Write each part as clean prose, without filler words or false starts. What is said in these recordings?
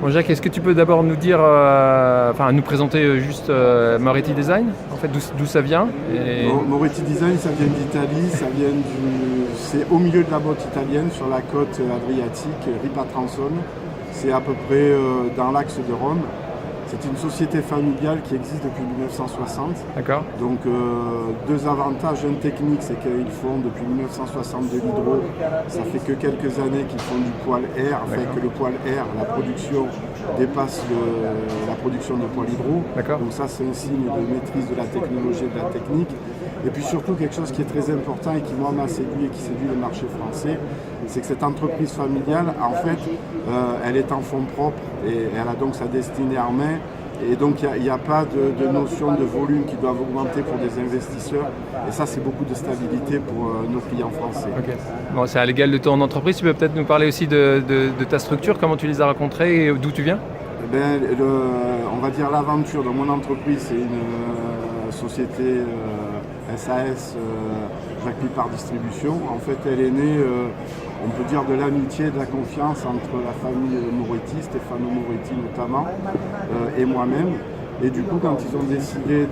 Bon, Jacques, est-ce que tu peux d'abord nous dire, nous présenter juste Moretti Design, en fait, d'où ça vient Moretti Design, ça vient d'Italie, c'est au milieu de la botte italienne, sur la côte adriatique, Ripa Transone. C'est à peu près dans l'axe de Rome. C'est une société familiale qui existe depuis 1960. D'accord. Donc deux avantages, un technique, c'est qu'ils font depuis 1960 de l'hydro. Ça fait que quelques années qu'ils font du poêle air, fait que le poêle air, la production dépasse la production de poêle hydro. D'accord. Donc ça, c'est un signe de maîtrise de la technologie et de la technique. Et puis surtout, quelque chose qui est très important et qui moi m'a séduit et qui séduit le marché français, c'est que cette entreprise familiale, en fait, elle est en fonds propres et elle a donc sa destinée en main. Et donc il n'y a pas de notion de volume qui doivent augmenter pour des investisseurs. Et ça, c'est beaucoup de stabilité pour nos clients français. Ok. Bon, c'est à l'égal de ton entreprise. Tu peux peut-être nous parler aussi de ta structure, comment tu les as rencontrés et d'où tu viens? On va dire l'aventure de mon entreprise, c'est une société SAS, Jacques Pipard Distribution. En fait, elle est née, on peut dire, de l'amitié et de la confiance entre la famille Moretti, Stefano Moretti notamment, et moi-même. Et du coup, quand ils ont décidé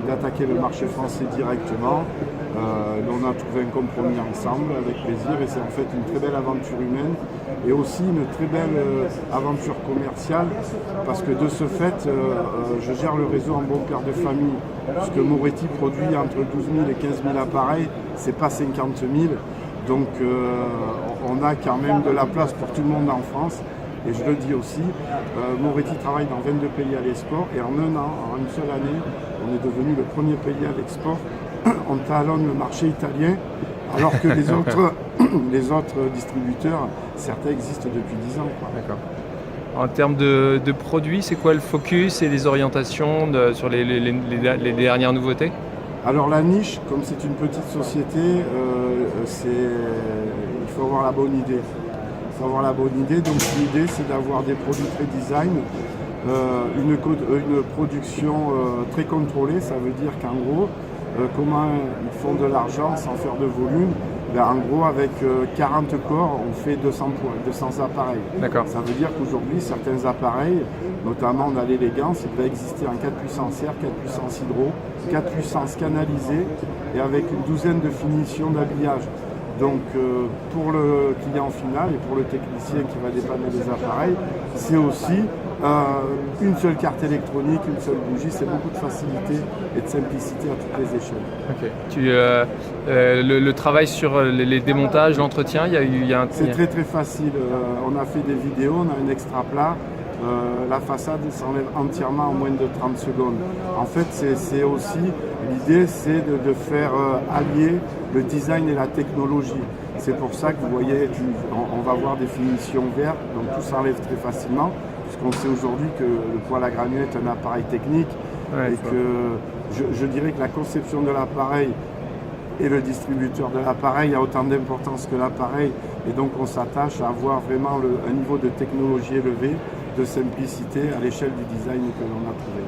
d'attaquer le marché français directement, on a trouvé un compromis ensemble avec plaisir. Et c'est en fait une très belle aventure humaine et aussi une très belle aventure commerciale parce que de ce fait, je gère le réseau en bon père de famille. Puisque Moretti produit entre 12 000 et 15 000 appareils, c'est pas 50 000. Donc on a quand même de la place pour tout le monde en France. Et je le dis aussi, Moretti travaille dans 22 pays à l'export et en un an, en une seule année, on est devenu le premier pays à l'export. On talonne le marché italien alors que les autres distributeurs, certains existent depuis 10 ans. D'accord. En termes de produits, c'est quoi le focus et les orientations sur les dernières nouveautés? Alors la niche, comme c'est une petite société, il faut avoir la bonne idée. Donc l'idée, c'est d'avoir des produits très design, une production très contrôlée. Ça veut dire qu'en gros, comment ils font de l'argent sans faire de volume? En gros, avec 40 corps, on fait 200 appareils. D'accord. Ça veut dire qu'aujourd'hui, certains appareils, notamment on a l'élégance, il va exister en 4 puissance air, 4 puissance hydro, 4 puissance canalisée et avec une douzaine de finitions d'habillage. Donc pour le client final et pour le technicien qui va dépanner les appareils, c'est aussi une seule carte électronique, une seule bougie, c'est beaucoup de facilité et de simplicité à toutes les échelles. Ok. Le travail sur les démontages, l'entretien, C'est très très facile. On a fait des vidéos, on a un extra plat. La façade s'enlève entièrement en moins de 30 secondes. En fait, c'est aussi l'idée, c'est de faire allier le design et la technologie. C'est pour ça que vous voyez, on va voir des finitions vertes, donc tout s'enlève très facilement, puisqu'on sait aujourd'hui que le poêle à granulés est un appareil technique, et que je dirais que la conception de l'appareil et le distributeur de l'appareil a autant d'importance que l'appareil, et donc on s'attache à avoir vraiment un niveau de technologie élevé, de simplicité à l'échelle du design que l'on a trouvé.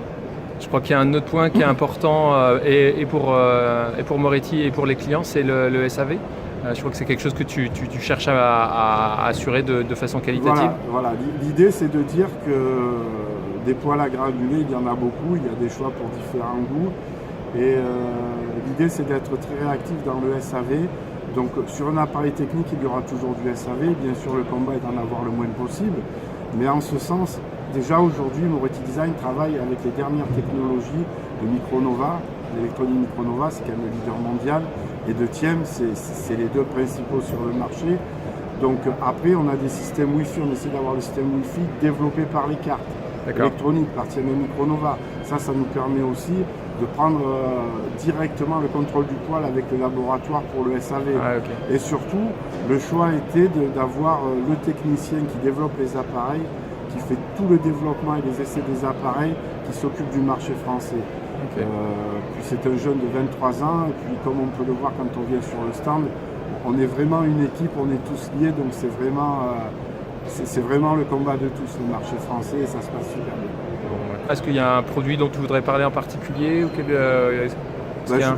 Je crois qu'il y a un autre point qui est important et pour Moretti et pour les clients, c'est le SAV. Je crois que c'est quelque chose que tu cherches à assurer de façon qualitative. Voilà. L'idée, c'est de dire que des poêles à granulés, il y en a beaucoup, il y a des choix pour différents goûts. Et l'idée, c'est d'être très réactif dans le SAV. Donc sur un appareil technique, il y aura toujours du SAV. Bien sûr, le combat est d'en avoir le moins possible. Mais en ce sens, déjà aujourd'hui, Moretti Design travaille avec les dernières technologies de Micronova. L'électronique Micronova, c'est quand même le leader mondial. Et de Thiem, c'est les deux principaux sur le marché. Donc après, on a des systèmes Wi-Fi. On essaie d'avoir le système Wi-Fi développé par les cartes électroniques, par Thiem et Micronova. Ça nous permet aussi de prendre directement le contrôle du poêle avec le laboratoire pour le SAV. Et surtout, le choix était d'avoir le technicien qui développe les appareils, qui fait tout le développement et les essais des appareils, qui s'occupe du marché français. Puis c'est un jeune de 23 ans, et puis comme on peut le voir quand on vient sur le stand, on est vraiment une équipe, on est tous liés, donc c'est vraiment le combat de tous, le marché français, et ça se passe super bien. Est-ce qu'il y a un produit dont tu voudrais parler en particulier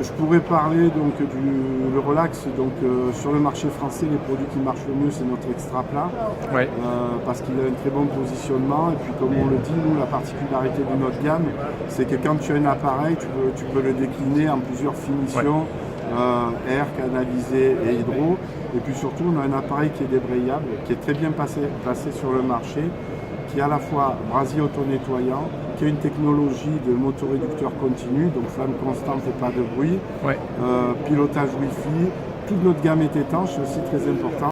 Je pourrais parler donc le relax. Donc sur le marché français, les produits qui marchent le mieux, c'est notre extra plat, Ouais. parce qu'il a un très bon positionnement. Et puis comme on le dit, nous, la particularité de notre gamme, c'est que quand tu as un appareil, tu peux le décliner en plusieurs finitions, air, canalisé et hydro. Et puis surtout, on a un appareil qui est débrayable, qui est très bien placé sur le marché, qui est à la fois brasier auto-nettoyant, qui a une technologie de motoréducteur continu, donc flamme constante et pas de bruit, pilotage Wi-Fi. Toute notre gamme est étanche, c'est aussi très important.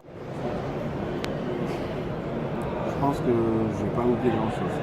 Je pense que je n'ai pas oublié grand-chose.